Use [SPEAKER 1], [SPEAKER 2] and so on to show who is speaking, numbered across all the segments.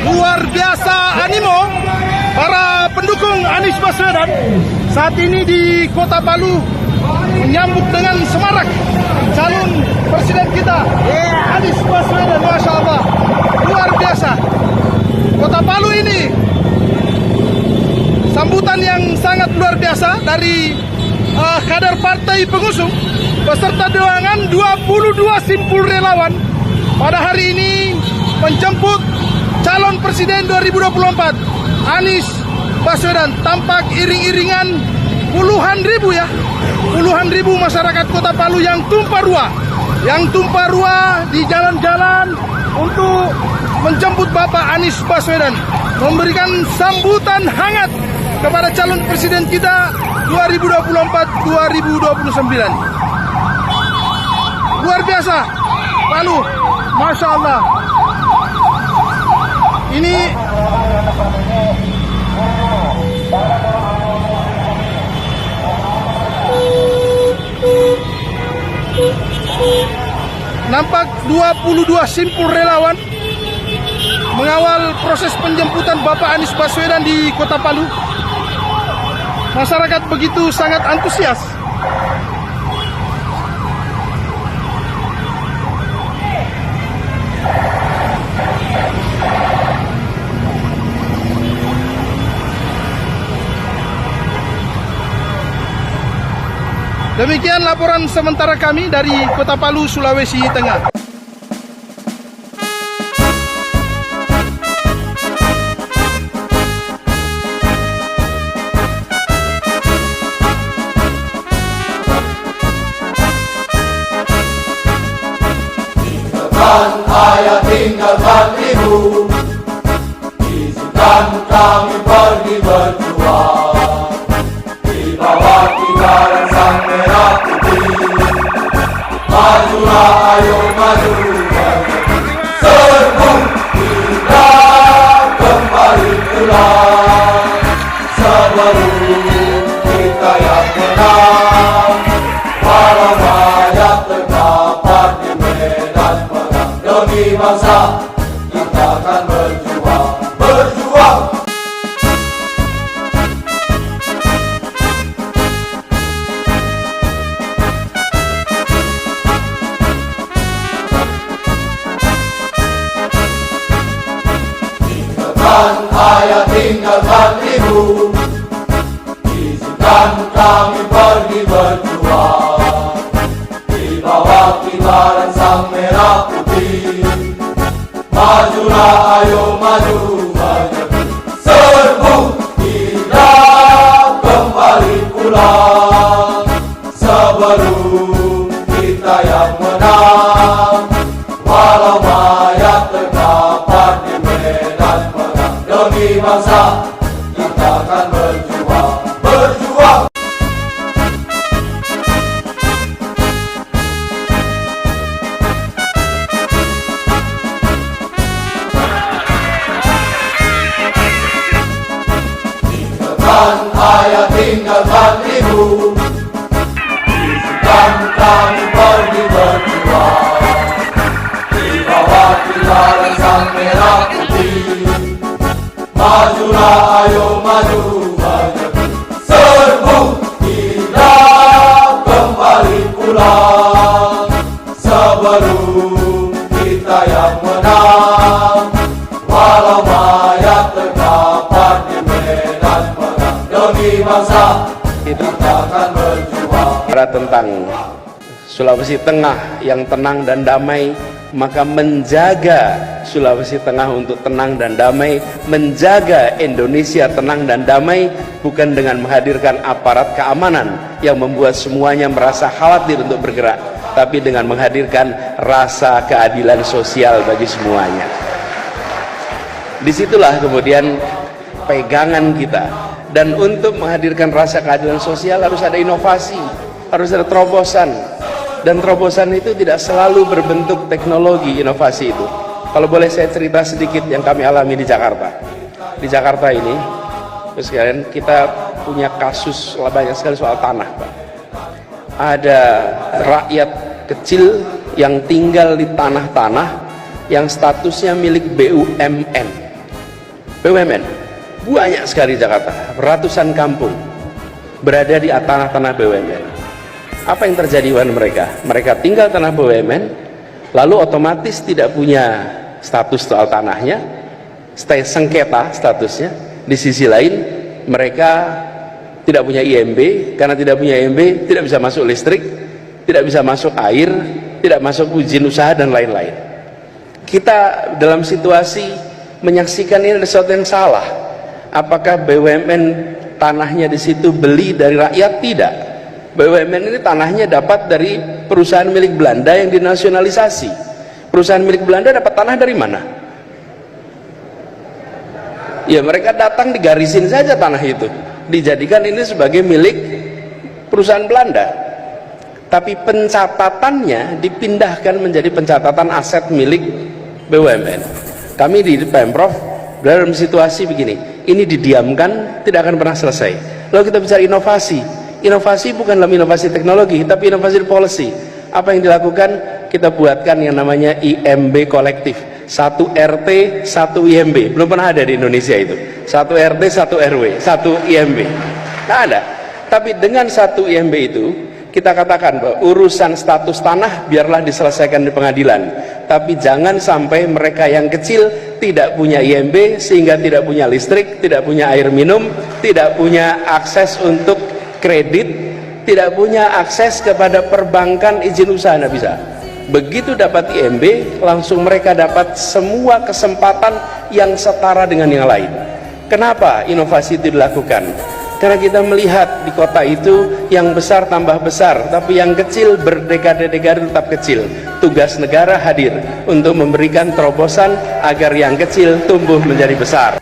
[SPEAKER 1] luar biasa animo para pendukung Anies Baswedan saat ini di Kota Palu menyambut dengan semarak calon presiden kita Anies Baswedan. Masya Allah, luar biasa. Kota Palu ini sambutan yang sangat luar biasa dari kader partai pengusung beserta dengan 22 simpul relawan pada hari ini menjemput calon presiden 2024 Anies Baswedan. Tampak iring-iringan puluhan ribu masyarakat Kota Palu yang tumpah ruah di jalan-jalan untuk menjemput Bapak Anies Baswedan, memberikan sambutan hangat kepada calon presiden kita 2024-2029. Luar biasa Palu, Masya Allah. Ini nampak 22 simpul relawan mengawal proses penjemputan Bapak Anies Baswedan di Kota Palu. Masyarakat begitu sangat antusias. Demikian laporan sementara kami dari Kota Palu, Sulawesi Tengah.
[SPEAKER 2] Ayah tinggalkan ibu, izinkan kami pergi berjuang di bawah kibaran sang merah putih. Majulah, ayo maju, serbu kita kembali pulang sebelum kita yang menang. Walau banyak terdapat di medan perang demi bangsa, kita akan berjuang. Tinggalkan ayah, tinggalkan ibu, izinkan kami pergi berjuang di bawah kibaran sang merah putih. Majulah, ayo maju, serbu tidak kembali pulang sebelum kita yang menang. Walau mayat terdapat di medan perang demi bangsa, kita akan berjuang. Ayah, tinggalkan ibu, izinkan kami pergi berjuang di bawah kibaran sang merah putih. Majulah, ayo maju, serbu tidak kembali pulang sebelum kita yang menang. Walau mayat terdapat di medan perang demi bangsa, kita akan berjuang.
[SPEAKER 3] Tentang Sulawesi Tengah yang tenang dan damai, maka menjaga Sulawesi Tengah untuk tenang dan damai, menjaga Indonesia tenang dan damai, bukan dengan menghadirkan aparat keamanan yang membuat semuanya merasa khawatir untuk bergerak, tapi dengan menghadirkan rasa keadilan sosial bagi semuanya. Disitulah kemudian pegangan kita. Dan untuk menghadirkan rasa keadilan sosial harus ada inovasi, harus ada terobosan. Dan terobosan itu tidak selalu berbentuk teknologi inovasi itu. Kalau boleh saya cerita sedikit yang kami alami di Jakarta. Di Jakarta ini, terus sekalian, kita punya kasus banyak sekali soal tanah, Pak. Ada rakyat kecil yang tinggal di tanah-tanah yang statusnya milik BUMN. BUMN banyak sekali di Jakarta, ratusan kampung berada di tanah-tanah BUMN. Apa yang terjadi pada mereka? Mereka tinggal tanah BUMN, lalu otomatis tidak punya status soal tanahnya, stay sengketa statusnya. Di sisi lain, mereka tidak punya IMB, karena tidak punya IMB tidak bisa masuk listrik, tidak bisa masuk air, tidak masuk izin usaha dan lain-lain. Kita dalam situasi menyaksikan ini ada sesuatu yang salah. Apakah BUMN tanahnya di situ beli dari rakyat? Tidak. BUMN ini tanahnya dapat dari perusahaan milik Belanda yang dinasionalisasi. Perusahaan milik Belanda dapat tanah dari mana? Ya, mereka datang digarisin saja tanah itu, dijadikan ini sebagai milik perusahaan Belanda, tapi pencatatannya dipindahkan menjadi pencatatan aset milik BUMN. Kami di Pemprov dalam situasi begini, ini didiamkan tidak akan pernah selesai. Lalu kita bicara inovasi. Inovasi bukan dalam inovasi teknologi, tapi inovasi policy. Apa yang dilakukan? Kita buatkan yang namanya IMB kolektif, 1 RT 1 IMB. Belum pernah ada di Indonesia itu, 1 RT 1 RW 1 IMB, nggak ada. Tapi dengan 1 IMB itu kita katakan bahwa urusan status tanah biarlah diselesaikan di pengadilan, tapi jangan sampai mereka yang kecil tidak punya IMB sehingga tidak punya listrik, tidak punya air minum, tidak punya akses untuk kredit, tidak punya akses kepada perbankan, izin usaha, nggak bisa. Begitu dapat IMB, langsung mereka dapat semua kesempatan yang setara dengan yang lain. Kenapa inovasi itu dilakukan? Karena kita melihat di kota itu yang besar tambah besar, tapi yang kecil berdekade-dekade tetap kecil. Tugas negara hadir untuk memberikan terobosan agar yang kecil tumbuh menjadi besar.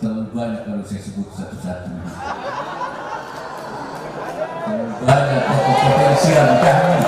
[SPEAKER 4] Terlalu banyak kalau saya sebut satu-satu. Terlalu banyak tokoh potensial kami.